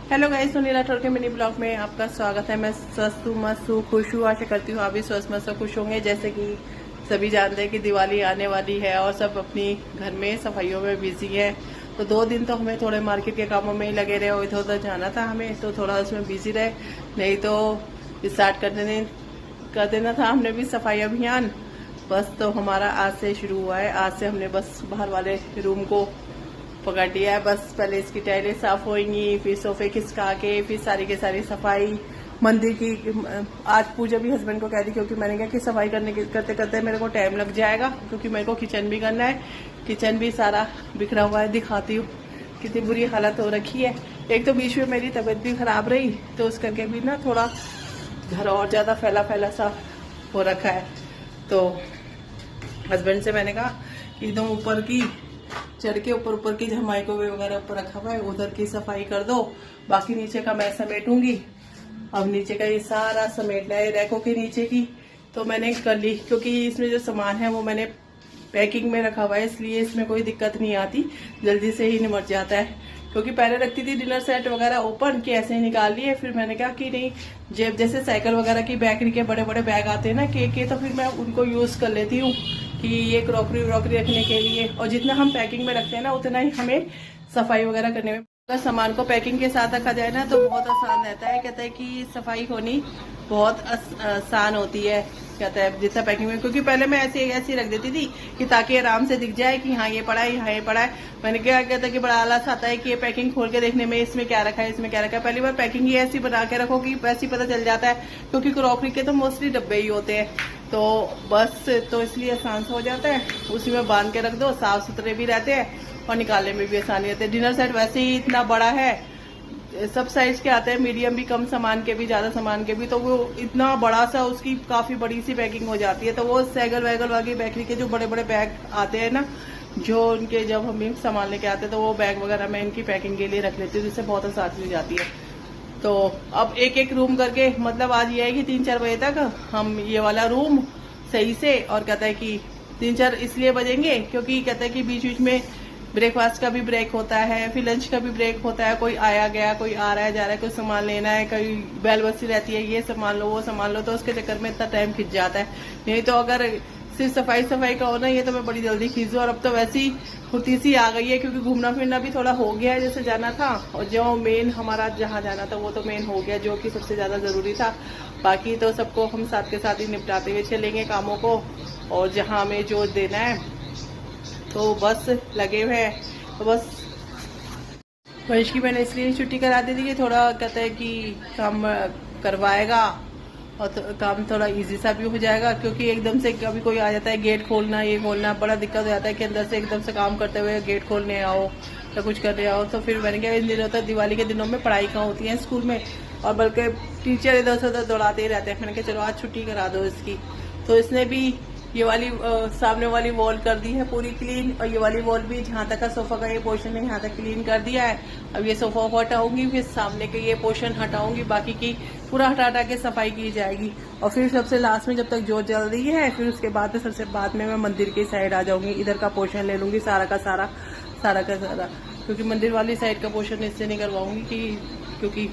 Hello guys, Sunil Rathore के mini blog में आपका स्वागत है। मैं स्वस्थ हूँ, मस्त हूँ, खुश हूँ। आशा करती हूँ आप भी स्वस्थ मस्त खुश होंगे। जैसे कि सभी जानते हैं कि दिवाली आने वाली है और सब अपनी घर में सफाइयों में बिजी है। तो 2 दिन तो हमें थोड़े मार्केट के कामों में ही लगे रहे और इधर उधर जाना था हमें, तो थोड़ा उसमें बिजी रहे। नहीं तो स्टार्ट कर देना था हमने भी सफाई अभियान। बस तो हमारा आज से शुरू हुआ है। आज से हमने बस बाहर वाले रूम को पकड़ लिया है। बस पहले इसकी टाइलें साफ होंगी, फिर सोफे खिसका के, फिर सारी की सारी सफाई। मंदिर की आज पूजा भी हस्बैंड को कह दी, क्योंकि मैंने कहा कि सफाई करते करते मेरे को टाइम लग जाएगा, क्योंकि मेरे को किचन भी करना है। किचन भी सारा बिखरा हुआ है, दिखाती हूँ कितनी बुरी हालत हो रखी है। एक तो बीच में मेरी तबीयत भी खराब रही, तो उस करके भी ना थोड़ा घर और ज्यादा फैला फैला सा हो रखा है। तो हस्बैंड से मैंने कहा कि एकदम ऊपर की चढ़ के ऊपर की जो माइक्रोवेव वगैरह ऊपर रखा हुआ है उधर की सफाई कर दो, बाकी नीचे का मैं समेटूंगी। अब नीचे का ये सारा समेटना है, रैकों के नीचे की तो मैंने कर ली, क्योंकि इसमें जो सामान है वो मैंने पैकिंग में रखा हुआ है, इसलिए इसमें कोई दिक्कत नहीं आती, जल्दी से ही निमट जाता है। क्योंकि पहले रखती थी डिनर सेट वगैरह ओपन कि ऐसे ही निकाल लिए, फिर मैंने कहा कि नहीं, जेब जैसे साइकिल वगैरह की बेकरी के बड़े बड़े बैग आते हैं ना केक के, तो फिर मैं उनको यूज कर लेती हूँ कि ये क्रॉकरी वॉकरी रखने के लिए। और जितना हम पैकिंग में रखते हैं ना उतना ही हमें सफाई वगैरह करने में, अगर सामान को पैकिंग के साथ रखा जाए ना तो बहुत आसान रहता है। कहते हैं कि सफाई होनी बहुत आसान होती है, कहता है जितना पैकिंग में। क्योंकि पहले मैं ऐसी रख देती थी कि ताकि आराम से दिख जाए कि हाँ ये पड़ा है, यहाँ ये पड़ा है। मैंने क्या कहता कि बड़ा आलस आता है कि ये पैकिंग खोल के देखने में इसमें क्या रखा है, इसमें क्या रखा है। पहली बार पैकिंग ही ऐसी बना के रखो कि वैसे ही पता चल जाता है, क्योंकि क्रॉकरी के तो मोस्टली डब्बे ही होते हैं। तो बस तो इसलिए आसान से हो जाता है, उसी में बांध के रख दो, साफ सुथरे भी रहते हैं और निकालने में भी आसानी रहती है। डिनर सेट वैसे ही इतना बड़ा है, सब साइज के आते हैं, मीडियम भी, कम सामान के भी, ज्यादा सामान के भी, तो वो इतना बड़ा सा उसकी काफी बड़ी सी पैकिंग हो जाती है। तो वो सैगल वैगल वाली बेकरी के जो बड़े बड़े बैग आते हैं ना, जो उनके जब हम सामान लेके आते हैं तो वो बैग वगैरह मैं इनकी पैकिंग के लिए रख लेती हूँ, जिससे बहुत आसानी हो जाती है। तो अब एक एक रूम करके, मतलब आज ये है कि 3-4 बजे तक हम ये वाला रूम सही से, और कहता है कि 3-4 इसलिए बजेंगे क्योंकि कहता है कि बीच बीच में ब्रेकफास्ट का भी ब्रेक होता है, फिर लंच का भी ब्रेक होता है। कोई आया गया, कोई आ रहा है जा रहा है, कोई सामान लेना है, कोई बैल बस्ती रहती है, ये सामान लो वो सामान लो, तो उसके चक्कर में इतना टाइम खिंच जाता है। नहीं तो अगर सिर्फ सफाई का होना, ये तो मैं बड़ी जल्दी खींच दूँ। और अब तो वैसी फुर्ती सी आ गई है, क्योंकि घूमना फिरना भी थोड़ा हो गया है, जैसे जाना था। और जो मेन हमारा जहाँ जाना था वो तो मेन हो गया, जो कि सबसे ज्यादा जरूरी था। बाकी तो सबको हम साथ के साथ ही निपटाते हुए चलेंगे कामों को, और जहाँ हमें जो देना है तो बस लगे हुए हैं। तो बस वंश की मैंने इसलिए छुट्टी करा दी थी कि थोड़ा कहता है कि काम करवाएगा और काम थोड़ा इजी सा भी हो जाएगा। क्योंकि एकदम से कभी कोई आ जाता है, गेट खोलना ये खोलना, बड़ा दिक्कत हो जाता है कि अंदर से एकदम से काम करते हुए गेट खोलने आओ या कुछ करने आओ। तो फिर मैंने क्या, इन दिनों तक दिवाली के दिनों में पढ़ाई कहाँ होती है स्कूल में, और बल्कि टीचर इधर से उधर दौड़ाते ही रहते हैं। मैंने कहा चलो आज छुट्टी करा दो इसकी। तो इसने भी ये वाली सामने वाली वॉल कर दी है पूरी क्लीन, और ये वाली वॉल भी जहाँ तक का सोफा का ये पोर्शन है यहाँ तक क्लीन कर दिया है। अब ये सोफा हटाऊंगी, फिर सामने के ये पोर्शन हटाऊंगी, बाकी की पूरा हटा के सफाई की जाएगी। और फिर सबसे लास्ट में जब तक जोत जल रही है, फिर उसके बाद में सबसे बाद में मैं मंदिर की साइड आ जाऊंगी, इधर का पोर्शन ले लूंगी सारा का सारा। क्योंकि मंदिर वाली साइड का पोर्शन इससे नहीं करवाऊंगी क्योंकि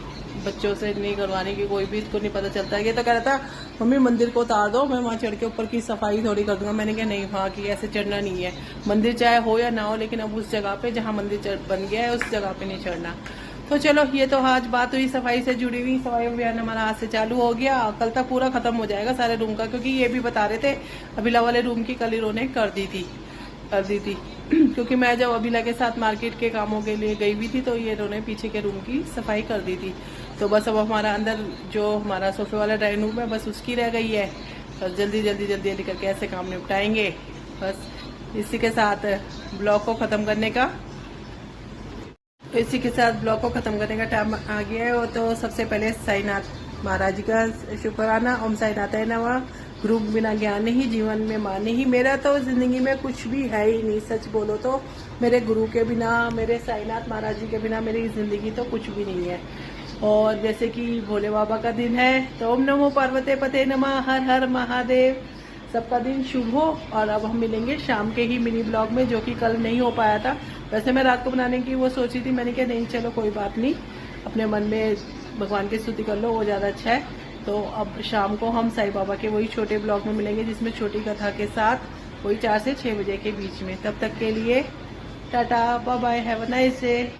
बच्चों से नहीं करवाने की, कोई भी इसको नहीं पता चलता। ये तो कह रहा था मम्मी मंदिर को उतार दो, मैं वहाँ चढ़ के ऊपर की सफाई थोड़ी कर दूंगा। मैंने कहा नहीं, वहाँ की ऐसे चढ़ना नहीं है, मंदिर चाहे हो या ना हो, लेकिन अब उस जगह पे जहाँ मंदिर बन गया है उस जगह पे नहीं चढ़ना। तो चलो, ये तो आज बात हुई सफाई से जुड़ी हुई। सफाई अभियान हमारा आज से चालू हो गया, कल तक पूरा खत्म हो जाएगा सारे रूम का। क्योंकि ये भी बता रहे थे अभिला वाले रूम की कल इन्होंने कर दी थी क्योंकि मैं जब अभिला के साथ मार्केट के कामों के लिए गई हुई थी तो ये इन्होंने पीछे के रूम की सफाई कर दी थी। तो बस अब हमारा अंदर जो हमारा सोफे वाला ड्राइंग रूम है बस उसकी रह गई है। बस जल्दी करके ऐसे काम निपटाएंगे। बस इसी के साथ ब्लॉग को खत्म करने का टाइम आ गया है। वो तो सबसे पहले साईनाथ महाराज जी का शुक्राना। ओम साईनाथ है नवा। गुरु बिना ज्ञान नहीं, जीवन में मान नहीं। मेरा तो जिंदगी में कुछ भी है ही नहीं, सच बोलो तो। मेरे गुरु के बिना, मेरे साईनाथ महाराज जी के बिना मेरी जिंदगी तो कुछ भी नहीं है। और जैसे कि भोले बाबा का दिन है तो ओम नमो पार्वते पते नमः, हर हर महादेव। सबका दिन शुभ हो। और अब हम मिलेंगे शाम के ही मिनी ब्लॉग में, जो कि कल नहीं हो पाया था। वैसे मैं रात को बनाने की वो सोची थी, मैंने कहा नहीं चलो कोई बात नहीं, अपने मन में भगवान की स्तुति कर लो, वो ज़्यादा अच्छा है। तो अब शाम को हम साईं बाबा के वही छोटे ब्लॉग में मिलेंगे, जिसमें छोटी कथा के साथ वही 4 से 6 बजे के बीच में। तब तक के लिए टाटा, bye bye, have a nice day.